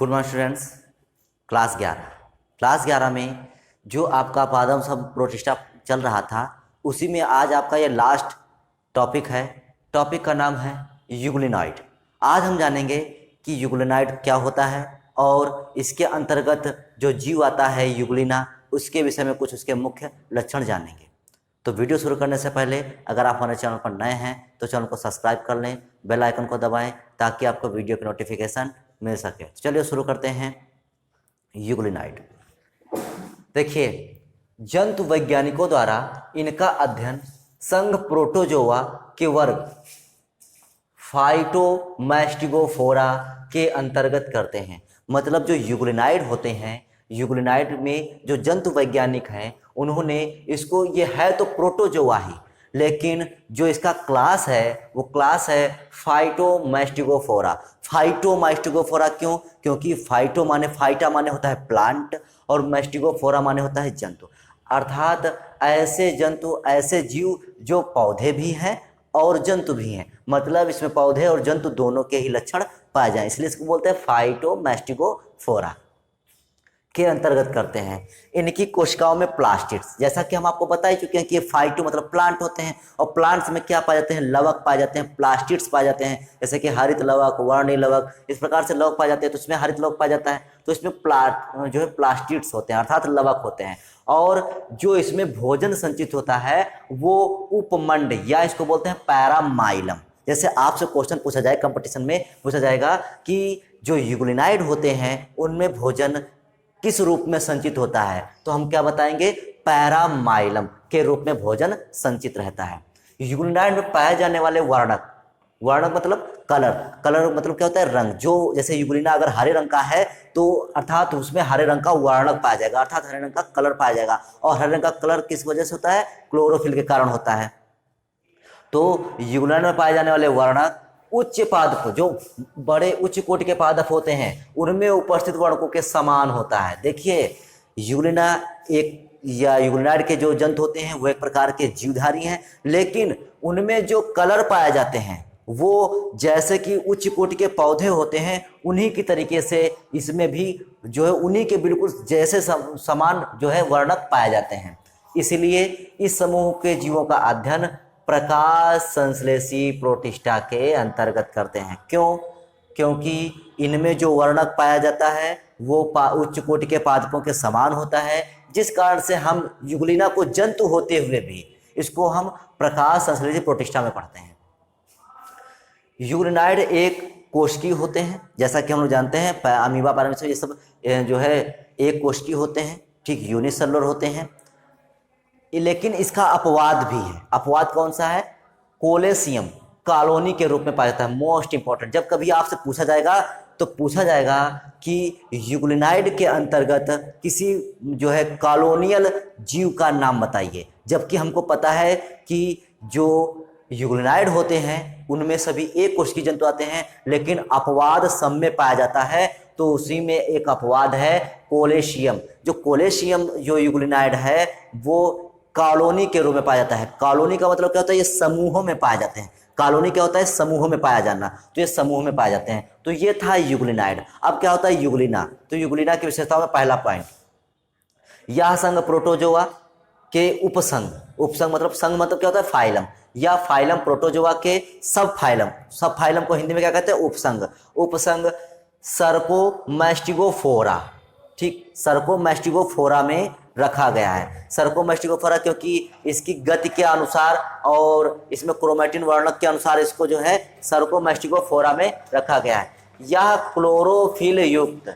Good morning students. Class 11 में जो आपका पादप सब प्रोटिस्टा चल रहा था उसी में आज आपका ये लास्ट टॉपिक है। टॉपिक का नाम है यूग्लिनाइड। आज हम जानेंगे कि यूग्लिनाइड क्या होता है और इसके अंतर्गत जो जीव आता है यूग्लिना, उसके विषय में कुछ उसके मुख्य लक्षण जानेंगे। तो वीडियो शुरू करने से पहले अगर आप हमारे चैनल पर नए हैं तो चैनल को सब्सक्राइब कर लें, बेल आइकन को दबाएं ताकि आपको वीडियो की नोटिफिकेशन मिल सके। तो चलिए शुरू करते हैं। यूग्लिनाइड देखिए, जंतु वैज्ञानिकों द्वारा इनका अध्ययन संघ प्रोटोजोआ के वर्ग फाइटोमैस्टिगोफोरा के अंतर्गत करते हैं। मतलब जो यूग्लिनाइड होते हैं, यूग्लिनाइड में जो जंतु वैज्ञानिक हैं उन्होंने इसको, ये है तो प्रोटोजोआ ही, लेकिन जो इसका क्लास है वो क्लास है फाइटोमैस्टिगोफोरा। फाइटोमैस्टिगोफोरा क्यों? क्योंकि फाइटो माने, फाइटा माने होता है प्लांट और मैस्टिगोफोरा माने होता है जंतु, अर्थात ऐसे जंतु, ऐसे जीव जो पौधे भी हैं और जंतु भी हैं। मतलब इसमें पौधे और जंतु दोनों के ही लक्षण पाए जाएं, इसलिए इसको बोलते हैं फाइटोमैस्टिगोफोरा के अंतर्गत करते हैं। इनकी कोशिकाओं में प्लास्टिड्स, जैसा कि हम आपको बता ही चुके हैं कि ये फाइटो मतलब प्लांट होते हैं और प्लांट्स में क्या पाए जाते हैं, लवक पाए जाते हैं, प्लास्टिड्स पाए जाते हैं, जैसे कि हरित लवक, वर्णी लवक, इस प्रकार से लवक पाए जाते हैं। तो इसमें हरित लवक पाया जाता है, तो इसमें जो है प्लास्टिड्स होते हैं अर्थात लवक होते हैं। और जो इसमें भोजन संचित होता है वो उपमंड या इसको बोलते हैं पैरामाइलम। जैसे आपसे क्वेश्चन पूछा जाए, कंपटीशन में पूछा जाएगा कि जो यूग्लिनाइड होते हैं उनमें भोजन किस रूप में संचित होता है, तो हम क्या बताएंगे, पैरामाइलम के रूप में भोजन संचित रहता है। यूग्लिनाइड में पाए जाने वाले वर्णक, वर्णक मतलब कलर, कलर मतलब क्या होता है, रंग। जो जैसे यूग्लिना अगर हरे रंग का है तो अर्थात उसमें हरे रंग का वर्णक पाया जाएगा, अर्थात हरे रंग का कलर पाया जाएगा। और हरे रंग का कलर किस वजह से होता है, क्लोरोफिल के कारण होता है। तो यूग्लिनाइड में पाए जाने वाले वर्णक उच्च पादप, जो बड़े उच्च कोटि के पादप होते हैं उनमें उपस्थित वर्णकों के समान होता है। देखिए, यूग्लिना एक या यूग्लिनाइड के जो जंतु होते हैं वो एक प्रकार के जीवधारी हैं, लेकिन उनमें जो कलर पाए जाते हैं वो जैसे कि उच्च कोटि के पौधे होते हैं उन्हीं की तरीके से इसमें भी जो है उन्हीं के बिल्कुल जैसे समान जो है वर्णक पाए जाते हैं। इसलिए इस समूह के जीवों का अध्ययन प्रकाश संश्लेषी प्रोटिस्टा के अंतर्गत करते हैं। क्यों? क्योंकि इनमें जो वर्णक पाया जाता है वो उच्च कोटि के पादपों के समान होता है, जिस कारण से हम यूग्लिना को जंतु होते हुए भी इसको हम प्रकाश संश्लेषी प्रोटिस्टा में पढ़ते हैं। यूग्लिनाइड एक कोशिकी होते हैं, जैसा कि हम लोग जानते हैं अमीबा पैरामीटर ये सब जो है एक कोशिकी होते हैं, ठीक, यूनिसेलुलर होते हैं। लेकिन इसका अपवाद भी है। अपवाद कौन सा है? कोलेशियम कॉलोनी के रूप में पाया जाता है। मोस्ट इंपॉर्टेंट, जब कभी आपसे पूछा जाएगा तो पूछा जाएगा कि यूग्लिनाइड के अंतर्गत किसी जो है कॉलोनियल जीव का नाम बताइए, जबकि हमको पता है कि जो यूग्लिनाइड होते हैं उनमें सभी एक कोशिकीय जंतु आते हैं, लेकिन अपवाद सब में पाया जाता है। तो उसी में एक अपवाद है कोलेशियम। जो कोलेशियम जो यूग्लिनाइड है वो कॉलोनी के रूप में पाया जाता है। कॉलोनी का मतलब क्या होता है, ये समूहों में पाए जाते हैं। कॉलोनी क्या होता है, समूहों में पाया जाना, तो ये समूह में पाए जाते हैं। तो ये था यूग्लिनाइड। अब क्या होता है यूग्लिना, तो यूग्लिना की विशेषताओं में पहला पॉइंट, यह संघ प्रोटोजोआ के उपसंघ, उपसंघ मतलब संघ मतलब क्या होता है, फाइलम, या फाइलम प्रोटोजोआ के सब फाइलम, सब फाइलम को हिंदी में क्या कहते हैं, उपसंघ। उपसंघ सर्कोमैस्टिगोफोरा, ठीक, सर्कोमैस्टिगोफोरा में रखा गया है। सर्कोमैस्टिगोफोरा क्योंकि इसकी गति के अनुसार और इसमें क्रोमैटिन वर्णक के अनुसार इसको जो है सर्कोमैस्टिगोफोरा में रखा गया है। यह क्लोरोफिल युक्त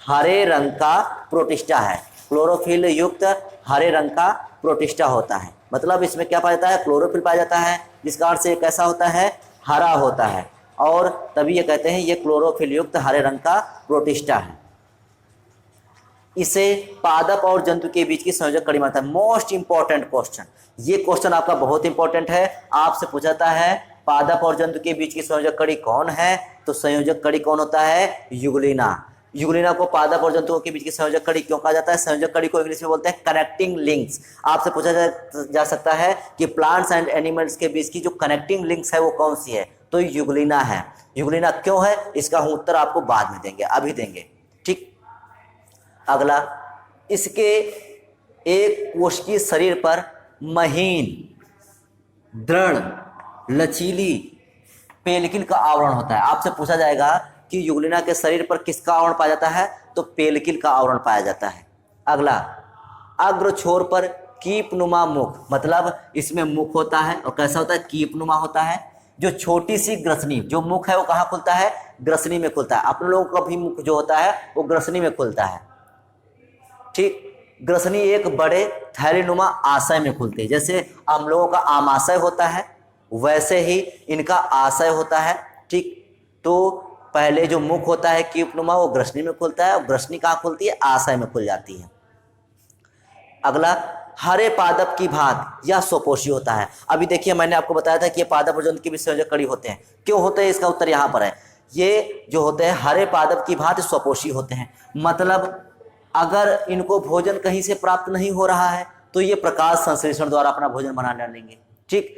हरे रंग का प्रोटिस्टा है। क्लोरोफिल युक्त हरे रंग का प्रोटिस्टा होता है। मतलब इसमें क्या पाया जाता है, क्लोरोफिल पाया जाता है, जिस कारण से कैसा होता है, हरा होता है, और तभी ये कहते हैं ये क्लोरोफिल युक्त हरे रंग का प्रोटिस्टा है। इसे पादप और जंतु के बीच की संयोजक कड़ी मानता है। मोस्ट इंपॉर्टेंट क्वेश्चन, ये क्वेश्चन आपका बहुत इंपॉर्टेंट है। आपसे पूछाता है पादप और जंतु के बीच की संयोजक कड़ी कौन है, तो संयोजक कड़ी कौन होता है, यूग्लिना। यूग्लिना को पादप और जंतुओं के बीच की संयोजक कड़ी क्यों कहा जाता है? संयोजक कड़ी को इंग्लिश में बोलते हैं कनेक्टिंग लिंक्स। आपसे पूछा जा सकता है कि प्लांट्स एंड एनिमल्स के बीच की जो कनेक्टिंग लिंक्स है वो कौन सी है, तो यूग्लिना है। यूग्लिना क्यों है, इसका हम उत्तर आपको बाद में देंगे, अभी देंगे। अगला, इसके एक कोशिकीय शरीर पर महीन, दृढ़, लचीली पेलिकल का आवरण होता है। आपसे पूछा जाएगा कि युगलिना के शरीर पर किसका आवरण पाया जाता है, तो पेलिकल का आवरण पाया जाता है। अगला, अग्र छोर पर कीपनुमा मुख, मतलब इसमें मुख होता है और कैसा होता है, कीपनुमा होता है। जो छोटी सी ग्रसनी, जो मुख है वो कहाँ खुलता है, ग्रसनी में खुलता है। अपने लोगों का भी मुख जो होता है वो ग्रसनी में खुलता है। ठीक, ग्रसनी एक बड़े थैलीनुमा आशय में खुलती है। जैसे हम लोगों का आमाशय होता है वैसे ही इनका आशय होता है। ठीक, तो पहले जो मुख होता है कीपनुमा वो ग्रसनी में खुलता है और ग्रसनी कहाँ खुलती है, आशय में खुल जाती है। अगला, हरे पादप की भात या स्वपोषी होता है। अभी देखिए मैंने आपको बताया था कि ये पादप और जंतु के भी संयोजक कड़ी होते हैं। क्यों होते हैं, इसका उत्तर यहाँ पर है। ये जो होते हैं हरे पादप की भात स्वपोषी होते हैं, मतलब अगर इनको भोजन कहीं से प्राप्त नहीं हो रहा है तो ये प्रकाश संश्लेषण द्वारा अपना भोजन बना लेंगे। ठीक,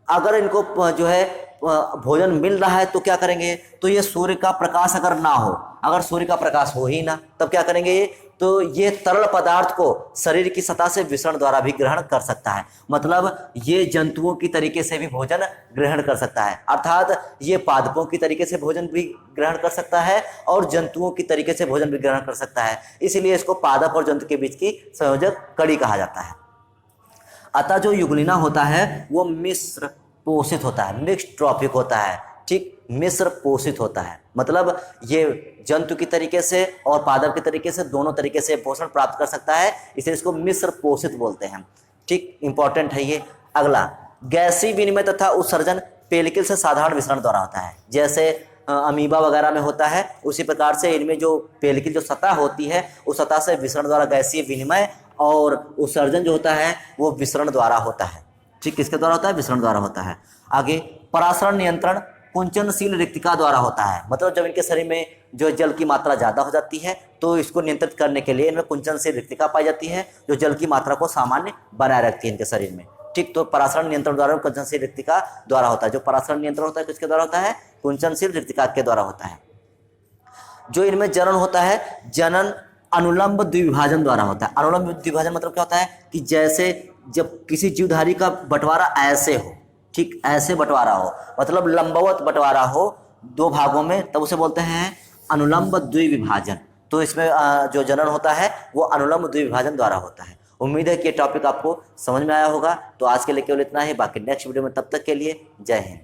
अगर इनको जो है भोजन मिल रहा है तो क्या करेंगे, तो ये सूर्य का प्रकाश अगर ना हो, अगर सूर्य का प्रकाश हो ही ना, तब क्या करेंगे ये, तो ये तरल पदार्थ को शरीर की सतह से विसरण द्वारा भी ग्रहण कर सकता है। मतलब ये जंतुओं की तरीके से भी भोजन ग्रहण कर सकता है, अर्थात ये पादपों की तरीके से भोजन भी ग्रहण कर सकता है और जंतुओं की तरीके से भोजन भी ग्रहण कर सकता है। इसलिए इसको पादप और जंतु के बीच की संयोजक कड़ी कहा जाता है। अतः जो युगलिना होता है वो मिश्र पोषित होता है, मिक्स्ड ट्रॉपिक होता है। ठीक, मिश्र पोषित होता है, मतलब ये जंतु की तरीके से और पादप के तरीके से दोनों तरीके से पोषण प्राप्त कर सकता है, इसलिए इसको मिश्र पोषित बोलते हैं। ठीक, इंपॉर्टेंट है ये। अगला, गैसीय विनिमय तथा उत्सर्जन पेलिकल से साधारण विसरण द्वारा होता है। जैसे अमीबा वगैरह में होता है उसी प्रकार से इनमें जो पेलिकल जो सतह होती है उस सतह से विसरण द्वारा गैसीय विनिमय और उत्सर्जन जो होता है वो विसरण द्वारा होता है। ठीक, किसके द्वारा होता है, विसरण द्वारा होता है। आगे, परासरण नियंत्रण कुंचनशील रिक्तिका द्वारा होता है, मतलब जब इनके शरीर में जो जल की मात्रा ज़्यादा हो जाती है तो इसको नियंत्रित करने के लिए इनमें कुंचनशील रिक्तिका पाई जाती है जो जल की मात्रा को सामान्य बनाए रखती है इनके शरीर में। ठीक, तो परासरण नियंत्रण द्वारा कुंचनशील रिक्तिका द्वारा होता है। जो परासरण नियंत्रण होता है किसके द्वारा होता है, कुंचनशील रिक्तिका के द्वारा होता है। जो इनमें जनन होता है, जनन अनुलंब द्विभाजन द्वारा होता है। अनुलंब द्विभाजन मतलब क्या होता है कि जैसे जब किसी जीवधारी का बंटवारा ऐसे हो, ठीक ऐसे बंटवारा हो, मतलब लंबवत बंटवारा हो दो भागों में, तब उसे बोलते हैं अनुलंब द्विविभाजन। तो इसमें जो जनन होता है वो अनुलंब द्विविभाजन द्वारा होता है। उम्मीद है कि ये टॉपिक आपको समझ में आया होगा। तो आज के लिए केवल इतना ही, बाकी नेक्स्ट वीडियो में, तब तक के लिए जय हिंद।